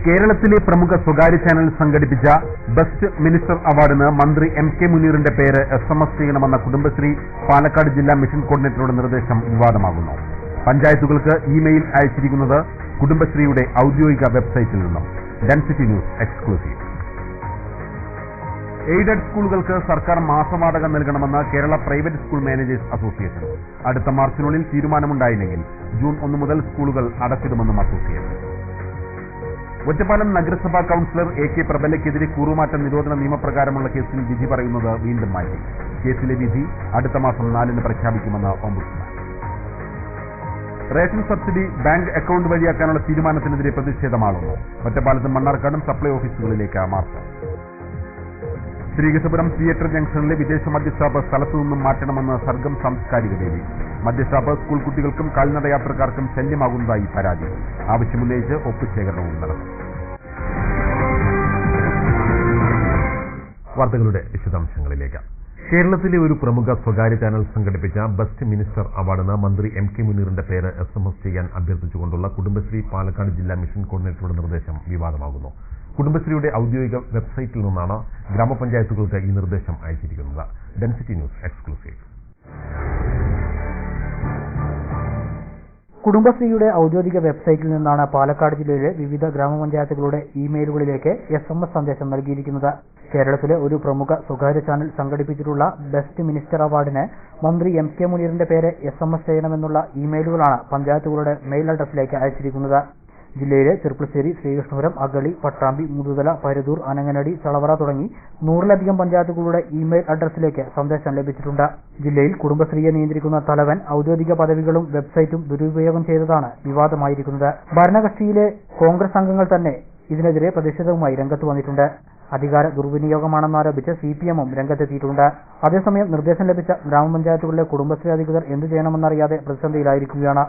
കേരളത്തിലെ പ്രമുഖ സ്വകാര്യ ചാനൽ സംഘടിപ്പിച്ച ബെസ്റ്റ് മിനിസ്റ്റർ അവാർഡിന് മന്ത്രി എം.കെ. മുനീറിന്റെ പേര് SMS ചെയ്യണമെന്ന കുടുംബശ്രീ പാലക്കാട് ജില്ലാ മിഷൻ കോർഡിനേറ്ററുടെ നിർദ്ദേശം വിവാദമാകുന്നു. പഞ്ചായത്തുകൾക്ക് ഇമെയിൽ അയച്ചിരിക്കുന്നത് കുടുംബശ്രീയുടെ ഔദ്യോഗിക വെബ്സൈറ്റിൽ നിന്നും. Density news exclusive. എയ്ഡഡ് സ്കൂളുകൾക്ക് സർക്കാർ മാസവാടക നൽകണമെന്ന് Kerala private school managers association. അടുത്ത മാർച്ചിനുള്ളിൽ തീരുമാനമുണ്ടായില്ലെങ്കിൽ ജൂൺ 1 മുതൽ സ്കൂളുകൾ അടച്ചിടുമെന്നും അസോസിയേഷൻ. ഒറ്റപ്പാലം നഗരസഭാ കൌൺസിലർ A.K. പ്രബലയ്ക്കെതിരെ കൂറുമാറ്റ നിരോധന നിയമപ്രകാരമുള്ള കേസിൽ വിധി പറയുന്നത് വീണ്ടും മാറ്റി. കേസിലെ വിധി അടുത്ത മാസം 4-ന് പ്രഖ്യാപിക്കുമെന്ന് ombudsman. Ration subsidy bank account വഴിയാക്കാനുള്ള തീരുമാനത്തിനെതിരെ പ്രതിഷേധമാകുന്നു. ഒറ്റപ്പാലത്തും മണ്ണാർക്കാടും സപ്ലൈ ഓഫീസുകളിലേക്ക് മാർച്ച്. ശ്രീകൃഷ്ണപുരം തിയേറ്റർ ജംഗ്ഷനിലെ വിദേശ മദ്യഷാപ്പ് സ്ഥലത്തു നിന്നും മാറ്റണമെന്ന് സർഗം സാംസ്കാരിക വേദി. മദ്യഷാപ്പ് സ്കൂൾ കുട്ടികൾക്കും കാൽനട യാത്രക്കാർക്കും ശല്യമാകുന്നതായി പരാതി. ആവശ്യമുന്നയിച്ച് ഒപ്പുശേഖരണവും നടന്നു. വാർത്തകളുടെ വിശദാംശങ്ങളിലേക്ക്. കേരളത്തിലെ ഒരു പ്രമുഖ സ്വകാര്യ ചാനൽ സംഘടിപ്പിച്ച ബെസ്റ്റ് മിനിസ്റ്റർ അവാർഡിന് മന്ത്രി എം.കെ. മുനീറിന്റെ പേര് SMS ചെയ്യാൻ അഭ്യർത്ഥിച്ചുകൊണ്ടുള്ള കുടുംബശ്രീ പാലക്കാട് ജില്ലാ മിഷൻ കോർഡിനേറ്ററുടെ നിർദ്ദേശം വിവാദമാകുന്നു. കുടുംബശ്രീയുടെ ഔദ്യോഗിക വെബ്സൈറ്റിൽ നിന്നാണ് ഗ്രാമപഞ്ചായത്തുകൾക്ക് ഈ നിർദ്ദേശം അയച്ചിരിക്കുന്നത്. Density news exclusive. കുടുംബശ്രീയുടെ ഔദ്യോഗിക വെബ്സൈറ്റിൽ നിന്നാണ് പാലക്കാട് ജില്ലയിലെ വിവിധ ഗ്രാമപഞ്ചായത്തുകളുടെ ഇമെയിലുകളിലേക്ക് SMS സന്ദേശം നൽകിയിരിക്കുന്നത്. കേരളത്തിലെ ഒരു പ്രമുഖ സ്വകാര്യ ചാനൽ സംഘടിപ്പിച്ചിട്ടുള്ള ബെസ്റ്റ് മിനിസ്റ്റർ അവാർഡിന് മന്ത്രി എം.കെ. മുനീറിന്റെ പേര് SMS ചെയ്യണമെന്നുള്ള ഇമെയിലുകളാണ് പഞ്ചായത്തുകളുടെ മെയിൽ അഡ്രസ്സിലേക്ക് അയച്ചിരിക്കുന്നത്. ജില്ലയിലെ ചെർപ്പുളശ്ശേരി, ശ്രീകൃഷ്ണപുരം, അഗളി, പട്ടാമ്പി, മുതുതല, പരുതൂർ, അനങ്ങനടി, ചളവറ തുടങ്ങി 100-ലധികം പഞ്ചായത്തുകളുടെ ഇമെയിൽ അഡ്രസ്സിലേക്ക് സന്ദേശം ലഭിച്ചിട്ടുണ്ട്. ജില്ലയിൽ കുടുംബശ്രീയെ നിയന്ത്രിക്കുന്ന തലവൻ ഔദ്യോഗിക പദവികളും വെബ്സൈറ്റും ദുരുപയോഗം ചെയ്തതാണ് വിവാദമായിരിക്കുന്നത്. ഭരണകക്ഷിയിലെ കോൺഗ്രസ് അംഗങ്ങൾ തന്നെ ഇതിനെതിരെ പ്രതിഷേധവുമായി രംഗത്ത് വന്നിട്ടുണ്ട്. അധികാര ദുർവിനിയോഗമാണെന്നാരോപിച്ച് CPM-ഉം രംഗത്തെത്തിയിട്ടുണ്ട്. അതേസമയം നിർദ്ദേശം ലഭിച്ച ഗ്രാമപഞ്ചായത്തുകളിലെ കുടുംബശ്രീ അധികൃതർ എന്തു ചെയ്യണമെന്നറിയാതെ പ്രതിസന്ധിയിലായിരിക്കുകയാണ്.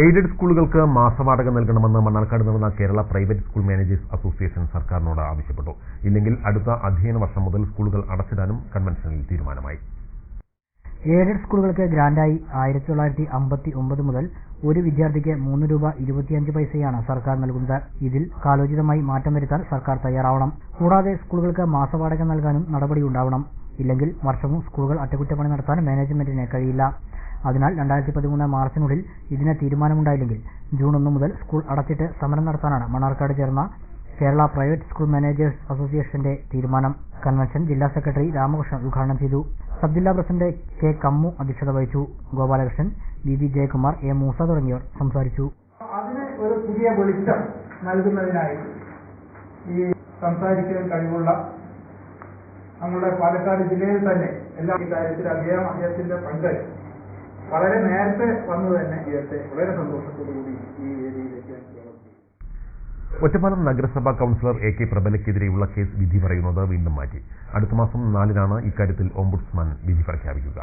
എയ്ഡഡ് സ്കൂളുകൾക്ക് മാസവാടക നൽകണമെന്ന് മണ്ണാർക്കാട് നടന്ന Kerala private school managers association സർക്കാരിനോട് ആവശ്യപ്പെട്ടു. ഇല്ലെങ്കിൽ അടുത്ത അധ്യയന വർഷം മുതൽ സ്കൂളുകൾ അടച്ചിടാനും കൺവെൻഷനിൽ തീരുമാനമായി. എയ്ഡഡ് സ്കൂളുകൾക്ക് ഗ്രാന്റായി 1959 മുതൽ ഒരു വിദ്യാർത്ഥിക്ക് 3 രൂപ 25 പൈസയാണ് സർക്കാർ നൽകുന്നത്. ഇതിൽ കാലോചിതമായി മാറ്റം വരുത്താൻ സർക്കാർ തയ്യാറാവണം. കൂടാതെ സ്കൂളുകൾക്ക് മാസവാടക നൽകാനും നടപടിയുണ്ടാവണം. ഇല്ലെങ്കിൽ വർഷവും സ്കൂളുകൾ അറ്റകുറ്റപ്പണി നടത്താൻ മാനേജ്മെന്റിന് കഴിയില്ല. അതിനാൽ 2013 മാർച്ചിനുള്ളിൽ ഇതിന് തീരുമാനമുണ്ടായില്ലെങ്കിൽ ജൂൺ 1 മുതൽ സ്കൂൾ അടച്ചിട്ട് സമരം നടത്താനാണ് മണ്ണാർക്കാട് ചേർന്ന കേരള പ്രൈവറ്റ് സ്കൂൾ മാനേജേഴ്സ് അസോസിയേഷന്റെ തീരുമാനം. കൺവെൻഷൻ ജില്ലാ സെക്രട്ടറി രാമകൃഷ്ണൻ ഉദ്ഘാടനം ചെയ്തു. സബ് ജില്ലാ പ്രസിഡന്റ് K. കമ്മു അധ്യക്ഷത വഹിച്ചു. Gopalakrishnan, BB Jayakumar, A. മൂസ തുടങ്ങിയവർ സംസാരിച്ചു. അതിന് ഒരു പുതിയ വെളിച്ചം നൽകുന്നതിനായി ഈ സംസാരിക്കാൻ കഴിവുള്ള നമ്മുടെ പാലക്കാട് ജില്ലയിൽ തന്നെ എല്ലാ കാര്യത്തിലും അദ്ദേഹത്തിന്റെ പങ്ക് വളരെ നേരത്തെ വന്നു തന്നെ ജീവിതത്തെ വളരെ സന്തോഷത്തോടുകൂടി ഈ വേദിയിലേക്ക്. ഒറ്റപ്പാലം നഗരസഭാ കൌൺസിലർ A.K. പ്രബലയ്ക്കെതിരെയുള്ള കേസ് വിധി പറയുന്നത് വീണ്ടും മാറ്റി. അടുത്ത മാസം 4-നാണ് ഇക്കാര്യത്തിൽ ഓംബുഡ്സ്മാൻ വിധി പ്രഖ്യാപിക്കുക.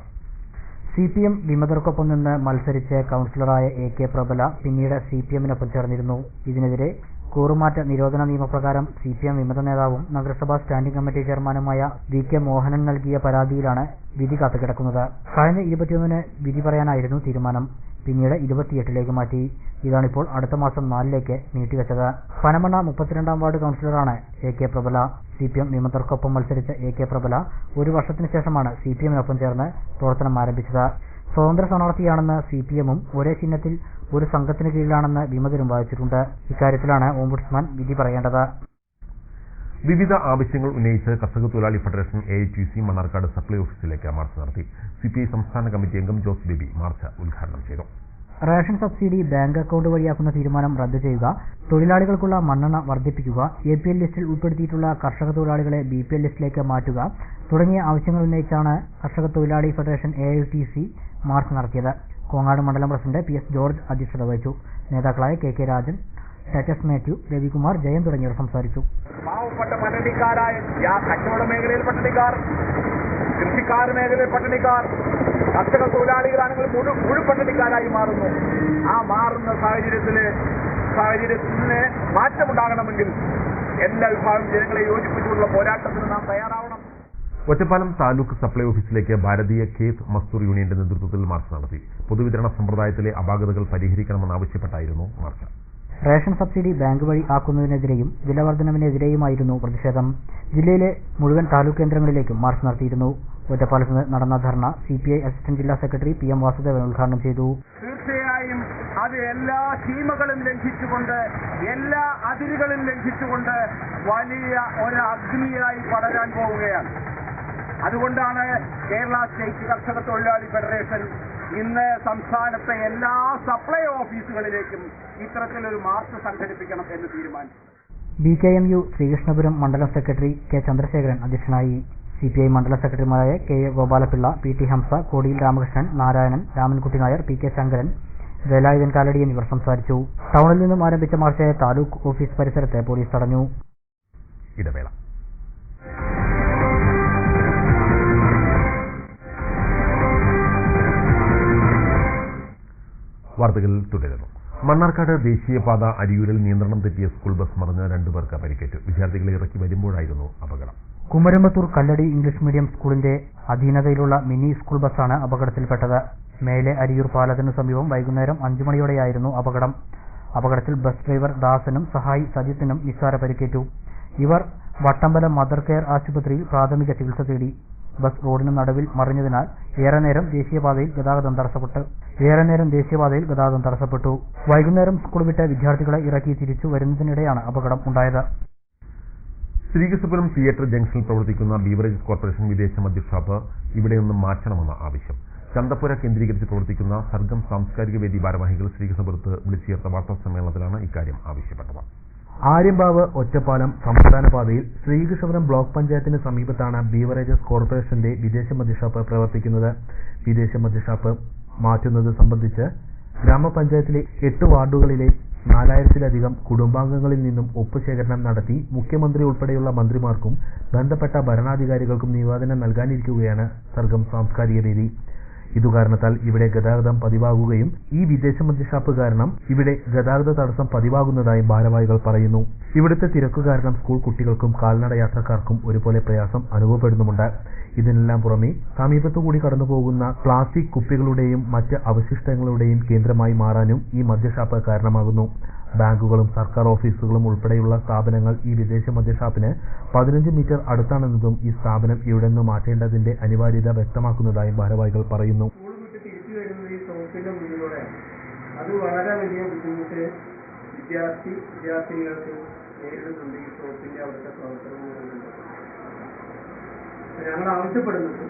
CPM വിമതർക്കൊപ്പം നിന്ന് മത്സരിച്ച് കൌൺസിലറായ A.K. പ്രബല പിന്നീട് CPM-നൊപ്പം ചേർന്നിരുന്നു. ഇതിനെതിരെ കൂറുമാറ്റ നിരോധന നിയമപ്രകാരം CPM വിമത നേതാവും നഗരസഭാ സ്റ്റാൻഡിംഗ് കമ്മിറ്റി ചെയർമാനുമായ V.K. മോഹനൻ നൽകിയ പരാതിയിലാണ് വിധി കാത്തുകിടക്കുന്നത്. കഴിഞ്ഞ 21-ന് വിധി പറയാനായിരുന്നു തീരുമാനം. പിന്നീട് 28-ലേക്ക് മാറ്റി. ഇതാണിപ്പോൾ അടുത്ത മാസം 4-ലേക്ക് നീട്ടിവെച്ചത്. Panamanna 32-ാം ward കൌൺസിലറാണ് A.K. പ്രബല. CPM വിമതർക്കൊപ്പം മത്സരിച്ച A.K. പ്രബല ഒരു വർഷത്തിന് ശേഷമാണ് CPM-നൊപ്പം ചേർന്ന് പ്രവർത്തനം ആരംഭിച്ചത്. സ്വതന്ത്ര സ്ഥാനാർത്ഥിയാണെന്ന് CPM-ഉം ഒരേ ചിഹ്നത്തിൽ ഒരു സംഘത്തിന് കീഴിലാണെന്ന് വിമതരും വാദിച്ചിട്ടുണ്ട്. ഇക്കാര്യത്തിലാണ് ഓംബുഡ്സ്മാൻ വിധി പറയേണ്ടത്. വിവിധ ആവശ്യങ്ങൾ ഉന്നയിച്ച് കർഷക തൊഴിലാളി ഫെഡറേഷൻ AITUC മണ്ണാർക്കാട് സപ്ലൈ ഓഫീസിലേക്ക് മാർച്ച് നടത്തി. CPI സംസ്ഥാന കമ്മിറ്റി അംഗം ജോസ് ബേബി മാർച്ച് ഉദ്ഘാടനം ചെയ്തു. റേഷൻ സബ്സിഡി ബാങ്ക് അക്കൌണ്ട് വഴിയാക്കുന്ന തീരുമാനം റദ്ദു ചെയ്യുക, തൊഴിലാളികൾക്കുള്ള മണ്ണെണ്ണ വർദ്ധിപ്പിക്കുക, APL ലിസ്റ്റിൽ ഉൾപ്പെടുത്തിയിട്ടുള്ള കർഷക തൊഴിലാളികളെ BPL ലിസ്റ്റിലേക്ക് മാറ്റുക തുടങ്ങിയ ആവശ്യങ്ങൾ ഉന്നയിച്ചാണ് കർഷക തൊഴിലാളി ഫെഡറേഷൻ AITUC മാർച്ച് നടത്തിയത്. കോങ്ങാട് മണ്ഡലം പ്രസിഡന്റ് PS ജോർജ് അധ്യക്ഷത വഹിച്ചു. നേതാക്കളായ KK രാജൻ, ടച്ചസ് മാത്യു, രവികുമാർ, ജയൻ തുടങ്ങിയവർ സംസാരിച്ചു. പാവപ്പെട്ട പട്ടണിക്കാരായ കച്ചവട മേഖലയിൽ പട്ടണിക്കാർ, കൃഷിക്കാർ മേഖലയിൽ പട്ടണിക്കാർ, കർഷക തൊഴിലാളികളാണെങ്കിൽ മുഴുപട്ടണിക്കാരായി മാറുന്നു. ആ മാറുന്ന സാഹചര്യത്തിന് മാറ്റമുണ്ടാകണമെങ്കിൽ എല്ലാ വിഭാഗം ജനങ്ങളെ യോജിപ്പിച്ചുകൊണ്ടുള്ള പോരാട്ടത്തിന് നാം തയ്യാറാവണം. ഒറ്റപ്പാലം താലൂക്ക് സപ്ലൈ ഓഫീസിലേക്ക് ഭാരതീയ കേസ് മസ്ദൂർ യൂണിയന്റെ നേതൃത്വത്തിൽ മാർച്ച് നടത്തി. പൊതുവിതരണ സമ്പ്രദായത്തിലെ അപാകതകൾ പരിഹരിക്കണമെന്നാവശ്യപ്പെട്ടായിരുന്നു മാർച്ച്. റേഷൻ സബ്സിഡി ബാങ്ക് വഴി ആക്കുന്നതിനെതിരെയും വിലവർദ്ധനവിനെതിരെയുമായിരുന്നു പ്രതിഷേധം. ജില്ലയിലെ മുഴുവൻ താലൂക്ക് കേന്ദ്രങ്ങളിലേക്കും മാർച്ച് നടത്തിയിരുന്നു. ഒറ്റപ്പാലത്ത് നടന്ന ധർണ CPI അസിസ്റ്റന്റ് ജില്ലാ സെക്രട്ടറി PM വാസുദേവൻ ഉദ്ഘാടനം ചെയ്തു. തീർച്ചയായും അത് എല്ലാ സീമകളും ലംഘിച്ചുകൊണ്ട്, എല്ലാ അതിരുകളും ലംഘിച്ചുകൊണ്ട് വലിയ ഒരു അഗ്നിയായി പടരാൻ പോവുകയാണ്. അതുകൊണ്ടാണ് കേരള സ്റ്റേറ്റ് കർഷക തൊഴിലാളി ഫെഡറേഷൻ ഇന്ന് സംസ്ഥാനത്തെ എല്ലാ സപ്ലൈ ഓഫീസുകളിലേക്കും ഇത്തരത്തിലൊരു മാർച്ച് സംഘടിപ്പിക്കണം എന്ന് തീരുമാനിച്ചു. BKMU ശ്രീകൃഷ്ണപുരം മണ്ഡലം സെക്രട്ടറി K ചന്ദ്രശേഖരൻ അധ്യക്ഷനായി. CPI മണ്ഡലം സെക്രട്ടറിമാരായ KA ഗോപാലപിള്ള, PT ഹംസ, കോടിയിൽ രാമകൃഷ്ണൻ, നാരായണൻ, രാമൻകുട്ടി നായർ, PK ശങ്കരൻ, വേലായുധൻ കാലടി എന്നിവർ സംസാരിച്ചു. ടൗണിൽ നിന്നും ആരംഭിച്ച മാർച്ച് താലൂക്ക് ഓഫീസ് പരിസരത്ത് പോലീസ് തടഞ്ഞു. ഇടവേള. വാർത്തകൾ തുടരുന്നു. മണ്ണാർക്കാട് ദേശീയപാത അരിയൂരിൽ നിയന്ത്രണം തെറ്റിയ സ്കൂൾ ബസ് മറിഞ്ഞ് 2 പേർക്ക് പരിക്കേറ്റു. വിദ്യാർത്ഥികളെ ഇറക്കി വരുമ്പോഴായിരുന്നു അപകടം. കുമരമ്പത്തൂർ കല്ലടി ഇംഗ്ലീഷ് മീഡിയം സ്കൂളിന്റെ അധീനതയിലുള്ള മിനി സ്കൂൾ ബസ്സാണ് അപകടത്തിൽപ്പെട്ടത്. മേലെ അരിയൂർ പാലത്തിനു സമീപം വൈകുന്നേരം 5 മണിയോടെയായിരുന്നു അപകടം. അപകടത്തിൽ ബസ് ഡ്രൈവർ ദാസനും സഹായി സജിത്തിനും നിസ്സാര പരിക്കേറ്റു. ഇവർ വട്ടമ്പലം മദർ കെയർ ആശുപത്രിയിൽ പ്രാഥമിക ചികിത്സ തേടി. ബസ് റോഡിന് നടുവിൽ മറിഞ്ഞതിനാൽ ഏറെ നേരം ദേശീയപാതയിൽ ഗതാഗതം തടസ്സപ്പെട്ടു. വൈകുന്നേരം സ്കൂൾ വിട്ട് വിദ്യാർത്ഥികളെ ഇറക്കി തിരിച്ചു വരുന്നതിനിടെയാണ് അപകടം ഉണ്ടായത്. ശ്രീകൃഷ്ണപുരം തിയേറ്റർ ജംഗ്ഷനിൽ പ്രവർത്തിക്കുന്ന ബീവറേജസ് കോർപ്പറേഷൻ വിദേശ മദ്യ ഷോപ്പ് ഇവിടെ നിന്നും മാറ്റണമെന്ന ആവശ്യം. ചന്തപ്പുര കേന്ദ്രീകരിച്ച് പ്രവർത്തിക്കുന്ന സർഗം സാംസ്കാരിക വേദി ഭാരവാഹികൾ ശ്രീകൃഷ്ണപുരത്ത് വിളിച്ചു ചേർത്ത വാർത്താ സമ്മേളനത്തിലാണ് ഇക്കാര്യം ആവശ്യപ്പെട്ടത്. ആര്യമ്പാവ് ഒറ്റപ്പാലം സംസ്ഥാന പാതയിൽ ശ്രീകൃഷ്ണപുരം ബ്ലോക്ക് പഞ്ചായത്തിന് സമീപത്താണ് ബീവറേജസ് കോർപ്പറേഷന്റെ വിദേശ മദ്യ ഷോപ്പ് പ്രവർത്തിക്കുന്നത്. വിദേശ മദ്യ ഷോപ്പ് മാറ്റുന്നത് സംബന്ധിച്ച് ഗ്രാമപഞ്ചായത്തിലെ 8 വാർഡുകളിലെ 4000-ലധികം കുടുംബാംഗങ്ങളിൽ നിന്നും ഒപ്പുശേഖരണം നടത്തി മുഖ്യമന്ത്രി ഉൾപ്പെടെയുള്ള മന്ത്രിമാർക്കും ബന്ധപ്പെട്ട ഭരണാധികാരികൾക്കും നിവേദനം നൽകാനിരിക്കുകയാണ് സർഗം സാംസ്കാരിക വേദി. ഇതുകാരണത്താൽ ഇവിടെ ഗതാഗതം പതിവാകുകയും ഈ വിദേശ മദ്യ ഷാപ്പ് കാരണം ഇവിടെ ഗതാഗത തടസ്സം പതിവാകുന്നതായും ഭാരവാഹികൾ പറയുന്നു. ഇവിടുത്തെ തിരക്കു കാരണം സ്കൂൾ കുട്ടികൾക്കും കാൽനട യാത്രക്കാർക്കും ഒരുപോലെ പ്രയാസം അനുഭവപ്പെടുന്നുമുണ്ട്. ഇതിനെല്ലാം പുറമെ സമീപത്തുകൂടി കടന്നുപോകുന്ന പ്ലാസ്റ്റിക് കുപ്പികളുടെയും മറ്റ് അവശിഷ്ടങ്ങളുടെയും കേന്ദ്രമായി മാറാനും ഈ മദ്യഷാപ്പ് കാരണമാകുന്നു. ബാങ്കുകളും സർക്കാർ ഓഫീസുകളും ഉൾപ്പെടെയുള്ള സ്ഥാപനങ്ങൾ ഈ വിദേശ മദ്യഷാപ്പിന് 15 മീറ്റർ അടുത്താണെന്നതും ഈ സ്ഥാപനം ഇവിടെ നിന്ന് മാറ്റേണ്ടതിന്റെ അനിവാര്യത വ്യക്തമാക്കുന്നതായും ഭാരവാഹികൾ പറയുന്നു. അത് വളരെ വലിയ ബുദ്ധിമുട്ട് വിദ്യാർത്ഥിനികൾക്ക് നേരിടുന്നുണ്ട്. ഈ ഷോപ്പിന്റെ അവിടുത്തെ പ്രവർത്തനങ്ങളുണ്ട്. ഞങ്ങൾ ആവശ്യപ്പെടുന്നത്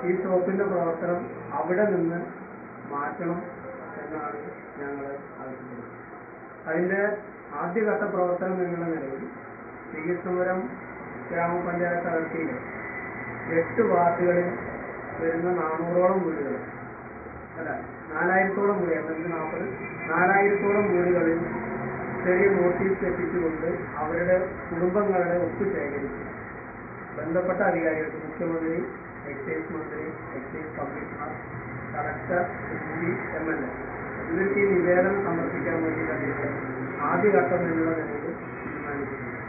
ഈ ഷോപ്പിന്റെ പ്രവർത്തനം അവിടെ നിന്ന് മാറ്റണം എന്നാണ് ഞങ്ങൾ ആവശ്യപ്പെടുന്നത്. അതിന്റെ ആദ്യഘട്ട പ്രവർത്തനം എന്നുള്ള നിലയിൽ ശ്രീകൃഷ്ണപുരം ഗ്രാമപഞ്ചായത്ത് അതിർത്തിയിലെ 8 വാർഡുകളിൽ വരുന്ന 400ഓളം വീടുകൾ, അല്ല 4000ഓളം വീടുകൾ, 4000ഓളം വീടുകളിൽ ചെറിയ നോട്ടീസ് എത്തിച്ചുകൊണ്ട് അവരുടെ കുടുംബങ്ങളുടെ ഒപ്പ് ശേഖരിച്ചു ബന്ധപ്പെട്ട അധികാരികൾക്ക് മുഖ്യമന്ത്രി, എക്സൈസ് മന്ത്രി, എക്സൈസ് കമ്മീഷണർ, കളക്ടർ, MLA ഇവർക്ക് ഈ നിവേദനം സമർപ്പിക്കാൻ വേണ്ടിയിട്ടാണ് ആദ്യഘട്ടം എന്നുള്ള നിലയിൽ തീരുമാനിച്ചിട്ടുണ്ട്.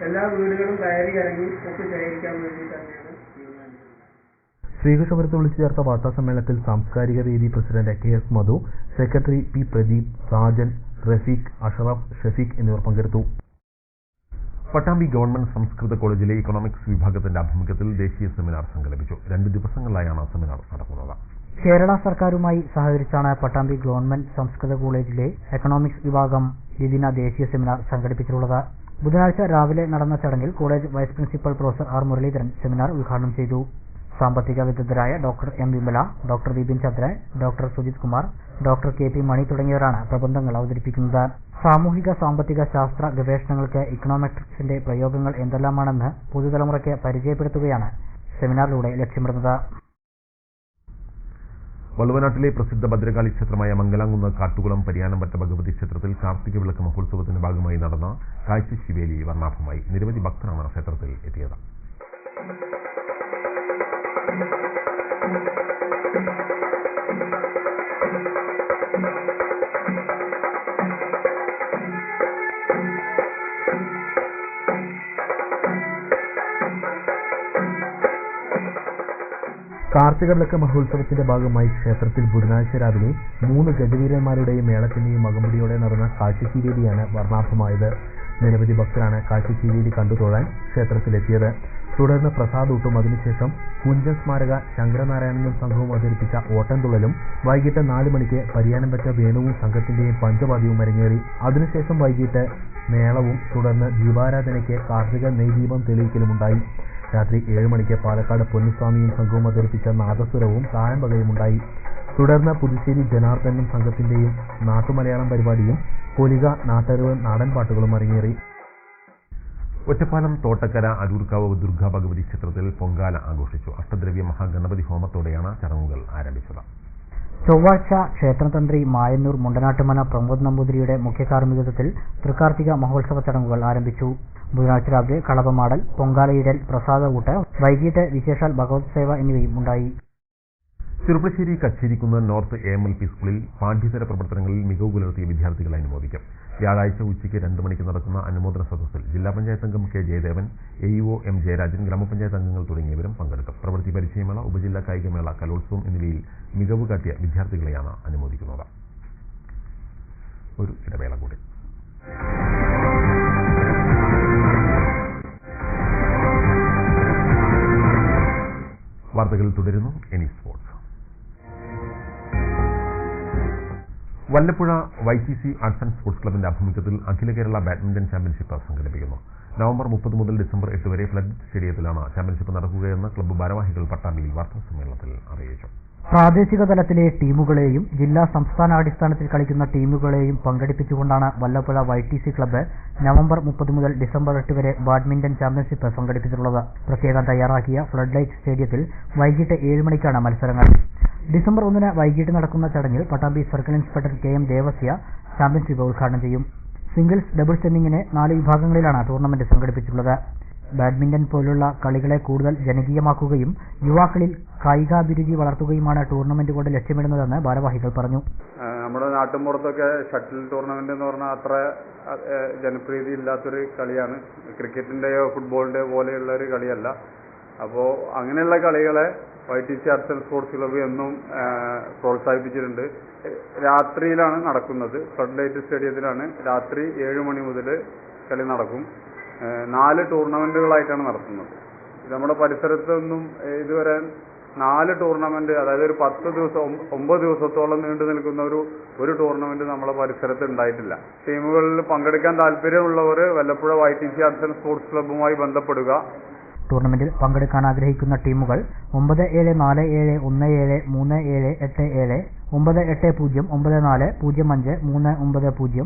എല്ലാ വീടുകളും കയറി ഇറങ്ങി ഒപ്പ് ശേഖരിക്കാൻ വേണ്ടി തന്നെയാണ് തീരുമാനിച്ചത്. ശ്രീകൃഷ്ണപുരത്ത് വിളിച്ചു ചേർത്ത വാർത്താ സമ്മേളനത്തിൽ സാംസ്കാരിക വേദി പ്രസിഡന്റ് KS മധു, സെക്രട്ടറി P പ്രദീപ്, സാജൻ, റഫീഖ്, അഷറഫ്, ഷഫീഖ് എന്നിവർ പങ്കെടുത്തു. പട്ടാമ്പി ഗവൺമെന്റ് സംസ്കൃത കോളേജിലെ ഇക്കണോമിക്സ് വിഭാഗത്തിന്റെ ആഭിമുഖ്യത്തിൽ ദേശീയ സെമിനാർ സംഘടിപ്പിച്ചു. 2 ദിവസങ്ങളിലായാണ് സെമിനാർ നടക്കുന്നത്. കേരള സർക്കാരുമായി സഹകരിച്ചാണ് പട്ടാമ്പി ഗവൺമെന്റ് സംസ്കൃത കോളേജിലെ എക്കണോമിക്സ് വിഭാഗം ദ്വിദിന ദേശീയ സെമിനാർ സംഘടിപ്പിച്ചിട്ടുള്ളത്. ബുധനാഴ്ച രാവിലെ നടന്ന ചടങ്ങിൽ college vice principal professor R Muraleedharan seminar ഉദ്ഘാടനം ചെയ്തു. സാമ്പത്തിക വിദഗ്ധരായ doctor M Vimala, doctor Vipin Chandran, doctor Sujith Kumar, doctor KP Mani തുടങ്ങിയവരാണ് പ്രബന്ധങ്ങൾ അവതരിപ്പിക്കുന്നത്. സാമൂഹിക സാമ്പത്തിക ശാസ്ത്ര ഗവേഷണങ്ങൾക്ക് ഇക്കണോമെട്രിക്സിന്റെ പ്രയോഗങ്ങൾ എന്തെല്ലാമാണെന്ന് പുതുതലമുറയ്ക്ക് പരിചയപ്പെടുത്തുകയാണ് സെമിനാറിലൂടെ ലക്ഷ്യമിടുന്നത്. വള്ളുവനാട്ടിലെ പ്രസിദ്ധ ഭദ്രകാളി ക്ഷേത്രമായ മംഗലാംകുന്ന് കാട്ടുകുളം പരിയാനംപറ്റ ഭഗവതി ക്ഷേത്രത്തിൽ കാർത്തിക വിളക്ക് മഹോത്സവത്തിന്റെ ഭാഗമായി നടന്ന കാഴ്ചശിവേലി വർണ്ണാഭമായി. നിരവധി ഭക്തരാണ് ക്ഷേത്രത്തിൽ എത്തിയത്. കാർത്തിക വിളക്ക് മഹോത്സവത്തിന്റെ ഭാഗമായി ക്ഷേത്രത്തിൽ ബുധനാഴ്ച രാവിലെ 3 ഗജവീരന്മാരുടെയും മേളത്തിന്റെയും അകമ്പടിയോടെ നടന്ന കാഴ്ചശീവേലിയാണ് വർണ്ണാഭമായത്. നിരവധി ഭക്തരാണ് കാഴ്ചശീവേലി കണ്ടുതൊഴാൻ ക്ഷേത്രത്തിലെത്തിയത്. തുടർന്ന് പ്രസാദൂട്ടും അതിനുശേഷം കുഞ്ചൻ സ്മാരക ശങ്കരനാരായണനും സംഘവും അവതരിപ്പിച്ച ഓട്ടംതുള്ളലും വൈകിട്ട് 4 മണിക്ക് പരിയാനം വെച്ച വേണുവും സംഘത്തിന്റെയും പഞ്ചവാദ്യവും അരങ്ങേറി. അതിനുശേഷം വൈകിട്ട് മേളവും തുടർന്ന് ദീപാരാധനയ്ക്ക് കാർത്തിക നെയ്ദീപം തെളിയിക്കലുമുണ്ടായി. രാത്രി 7 മണിക്ക് പാലക്കാട് പൊന്നുസ്വാമിയും സംഘവും അവതരിപ്പിച്ച നാദസ്വരവും താഴമ്പകയുമുണ്ടായി. തുടർന്ന് പുതുശ്ശേരി ജനാർദ്ദനും സംഘത്തിന്റെയും നാട്ടുമലയാളം പരിപാടിയും പൊലിക, നാട്ടറിവ്, നാടൻ പാട്ടുകളും അരങ്ങേറി. ഒറ്റപ്പാലം തോട്ടക്കര അരൂർക്കാവ് ദുർഗാ ഭഗവതി ക്ഷേത്രത്തിൽ പൊങ്കാല ആഘോഷിച്ചു. അഷ്ടദ്രവ്യ മഹാഗണപതി ഹോമത്തോടെയാണ് ചടങ്ങുകൾ ആരംഭിച്ചത്. ചൊവ്വാഴ്ച ക്ഷേത്രതന്ത്രി മായന്നൂർ മുണ്ടനാട്ടുമന പ്രമോദ് നമ്പൂതിരിയുടെ മുഖ്യ കാർമ്മികത്വത്തിൽ തൃക്കാർത്തിക മഹോത്സവ ചടങ്ങുകൾ ആരംഭിച്ചു. ബുധനാഴ്ച രാവിലെ കളഭമാടൽ, പൊങ്കാലയിടൽ, പ്രസാദകൂട്ട്, വൈകിട്ട് വിശേഷാൽ ഭഗവത് സേവ എന്നിവയും ഉണ്ടായി. ചെറുപ്പശ്ശേരി കച്ചേരിക്കുന്ന് നോർത്ത് AMLP സ്കൂളിൽ പാഠ്യേതര പ്രവർത്തനങ്ങളിൽ മികവ് പുലർത്തിയ വിദ്യാർത്ഥികളെ അനുമോദിക്കും. വ്യാഴാഴ്ച ഉച്ചയ്ക്ക് 2 മണിക്ക് നടക്കുന്ന അനുമോദന സദസ്സിൽ ജില്ലാ പഞ്ചായത്ത് അംഗം K. Jayadevan, AEO M. Jayarajan, ഗ്രാമപഞ്ചായത്ത് അംഗങ്ങൾ തുടങ്ങിയവരും പങ്കെടുക്കും. പ്രവൃത്തി പരിചയമേള, ഉപജില്ലാ കായികമേള, കലോത്സവം എന്നിവയിൽ മികവ് കാട്ടിയ വിദ്യാർത്ഥികളെയാണ് അനുമോദിക്കുന്നത്. ഒരു ഇടവേള കൂടി. വാർത്തകൾ തുടരുന്നു. ഇനി sports. Vallappuzha YTC arts and sports ക്ലബിന്റെ ആഭിമുഖ്യത്തിൽ അഖില കേരള ബാഡ്മിന്റൺ ചാമ്പ്യൻഷിപ്പ് സംഘടിപ്പിക്കുന്നു. നവംബർ 30 മുതൽ ഡിസംബർ 8 വരെ ഫ്ലഡ് സ്റ്റേഡിയത്തിലാണ് ചാമ്പ്യൻഷിപ്പ് നടക്കുകയെന്ന് ക്ലബ്ബ് ഭാരവാഹികൾ പട്ടാമ്പിയിൽ വാർത്താസമ്മേളനത്തിൽ അറിയിച്ചു. പ്രാദേശിക തലത്തിലെ ടീമുകളെയും ജില്ലാ സംസ്ഥാനാടിസ്ഥാനത്തിൽ കളിക്കുന്ന ടീമുകളെയും പങ്കെടുപ്പിച്ചുകൊണ്ടാണ് വല്ലപ്പുഴ YTC ക്ലബ്ബ് നവംബർ 30 മുതൽ ഡിസംബർ 8 വരെ ബാഡ്മിന്റൺ ചാമ്പ്യൻഷിപ്പ് സംഘടിപ്പിച്ചിട്ടുള്ളത്. പ്രത്യേകം തയ്യാറാക്കിയ ഫ്ലഡ് ലൈറ്റ് സ്റ്റേഡിയത്തിൽ വൈകിട്ട് 7 മണിക്കാണ് മത്സരങ്ങൾ. ഡിസംബർ 1 വൈകിട്ട് നടക്കുന്ന ചടങ്ങിൽ Pattambi circle inspector KM Devasya championship ഉദ്ഘാടനം ചെയ്യും. സിംഗിൾസ്, ഡബിൾസ് എന്നിങ്ങനെ 4 വിഭാഗങ്ങളിലാണ് ടൂർണമെന്റ് സംഘടിപ്പിച്ചിട്ടുള്ളത്. ബാഡ്മിന്റൺ പോലുള്ള കളികളെ കൂടുതൽ ജനകീയമാക്കുകയും യുവാക്കളിൽ കായികാഭിരുചി വളർത്തുകയുമാണ് ടൂർണമെന്റ് കൊണ്ട് ലക്ഷ്യമിടുന്നതെന്ന് ഭാരവാഹികൾ പറഞ്ഞു. നമ്മുടെ നാട്ടിൻപുറത്തൊക്കെ ഷട്ടിൽ ടൂർണമെന്റ് എന്ന് പറഞ്ഞാൽ അത്ര ജനപ്രീതി ഇല്ലാത്തൊരു കളിയാണ്. ക്രിക്കറ്റിന്റെയോ ഫുട്ബോളിന്റെയോ പോലെയുള്ള ഒരു കളിയല്ല. അപ്പോൾ അങ്ങനെയുള്ള കളികളെ YTC arts and sports club എന്നും പ്രോത്സാഹിപ്പിച്ചിട്ടുണ്ട്. രാത്രിയിലാണ് നടക്കുന്നത്. ഫ്ലഡ് ലൈറ്റ് സ്റ്റേഡിയത്തിലാണ് രാത്രി 7 മണി മുതൽ കളി നടക്കും. 4 ടൂർണമെന്റുകളായിട്ടാണ് നടത്തുന്നത്. നമ്മുടെ പരിസരത്തൊന്നും ഇതുവരെ 4 ടൂർണമെന്റ്, അതായത് ഒരു 10 ദിവസം 9 ദിവസത്തോളം നീണ്ടു നിൽക്കുന്ന ഒരു ടൂർണമെന്റ് നമ്മുടെ പരിസരത്ത് ഉണ്ടായിട്ടില്ല. ടീമുകളിൽ പങ്കെടുക്കാൻ താല്പര്യമുള്ളവർ Vallappuzha YTC arts and sports ക്ലബ്ബുമായി ബന്ധപ്പെടുക. ടൂർണമെന്റിൽ പങ്കെടുക്കാൻ ആഗ്രഹിക്കുന്ന ടീമുകൾ 9747173787 980940053990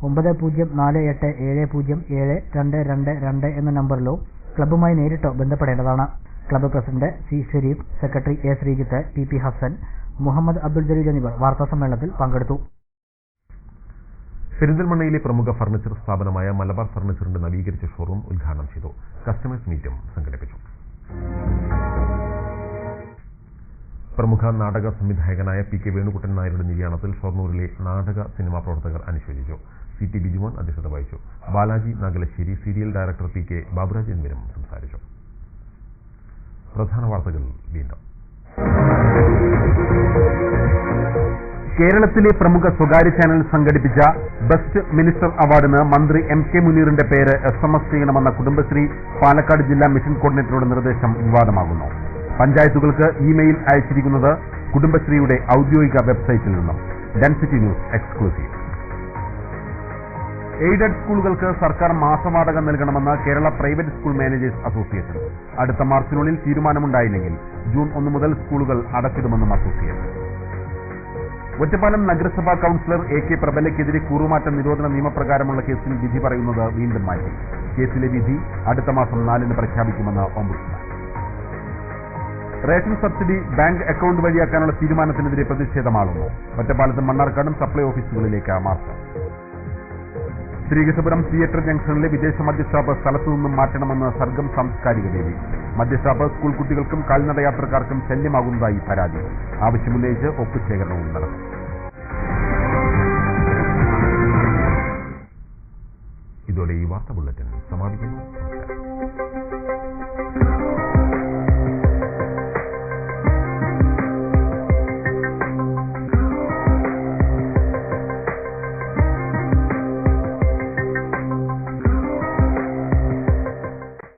9048707222 എന്ന നമ്പറിലോ ക്ലബ്ബുമായി നേരിട്ടോ ബന്ധപ്പെടേണ്ടതാണ്. Club president C. Shareef, secretary A. Sreejith, PP Hassan, Muhammad Abdul Jaleel എന്നിവർ വാർത്താസമ്മേളനത്തിൽ പങ്കെടുത്തു. പെരിന്തൽമണ്ണയിലെ പ്രമുഖ ഫർണിച്ചർ സ്ഥാപനമായ മലബാർ ഫർണിച്ചറിന്റെ നവീകരിച്ച ഷോറൂം ഉദ്ഘാടനം ചെയ്തു. കസ്റ്റമേഴ്സ് മീറ്റും സംഘടിപ്പിച്ചു. പ്രമുഖ നാടക സംവിധായകനായ PK വേണുകുട്ടൻ നായരുടെ നിര്യാണത്തിൽ ഷൊർണൂരിലെ നാടക സിനിമാ പ്രവർത്തകർ അനുശോചിച്ചു. CT ബിജുമോൻ അധ്യക്ഷത വഹിച്ചു. Balaji Nagalassery, serial director PK Baburaj എന്നിവരും സംസാരിച്ചു. പ്രധാന വാർത്തകൾ വീണ്ടും. കേരളത്തിലെ പ്രമുഖ സ്വകാര്യ ചാനൽ സംഘടിപ്പിച്ച ബെസ്റ്റ് മിനിസ്റ്റർ അവാർഡിന് മന്ത്രി MK മുനീറിന്റെ പേര് SMS ചെയ്യണമെന്ന കുടുംബശ്രീ പാലക്കാട് ജില്ലാ മിഷൻ കോർഡിനേറ്ററുടെ നിർദ്ദേശം വിവാദമാകുന്നു. പഞ്ചായത്തുകൾക്ക് ഇമെയിൽ അയച്ചിരിക്കുന്നത് കുടുംബശ്രീയുടെ ഔദ്യോഗിക വെബ്സൈറ്റിൽ നിന്നും. Density news exclusive. എയ്ഡഡ് സ്കൂളുകൾക്ക് സർക്കാർ മാസവാടക നൽകണമെന്ന് Kerala private school managers association. അടുത്ത മാർച്ചിനുള്ളിൽ തീരുമാനമുണ്ടായില്ലെങ്കിൽ ജൂൺ 1 മുതൽ സ്കൂളുകൾ അടച്ചിടുമെന്നും അസോസിയേഷൻ. ഒറ്റപ്പാലം നഗരസഭാ കൌൺസിലർ AK പ്രബലയ്ക്കെതിരെ കൂറുമാറ്റ നിരോധന നിയമപ്രകാരമുള്ള കേസിൽ വിധി പറയുന്നത് വീണ്ടും മാറ്റി. കേസിലെ വിധി അടുത്ത മാസം 4 പ്രഖ്യാപിക്കുമെന്ന് ombudsman. Ration subsidy bank account വഴിയാക്കാനുള്ള തീരുമാനത്തിനെതിരെ പ്രതിഷേധമാകുന്നു. ഒറ്റപ്പാലത്തും മണ്ണാർക്കാടും സപ്ലൈ ഓഫീസുകളിലേക്ക് മാർച്ച്. ശ്രീകൃഷ്ണപുരം തിയേറ്റർ ജംഗ്ഷനിലെ വിദേശ മദ്യഷാപ്പ് സ്ഥലത്തു നിന്നും മാറ്റണമെന്ന് സർഗം സാംസ്കാരിക വേദി. മദ്യഷാപ്പ് സ്കൂൾ കുട്ടികൾക്കും കാൽനടയാത്രക്കാർക്കും ശല്യമാകുന്നതായി പരാതി. ആവശ്യമുന്നയിച്ച് ഒപ്പുശേഖരണവും നടത്തും. ഇതോടെ ഈ വാർത്താ ബുള്ളറ്റിൻ സമാപിക്കുന്നു.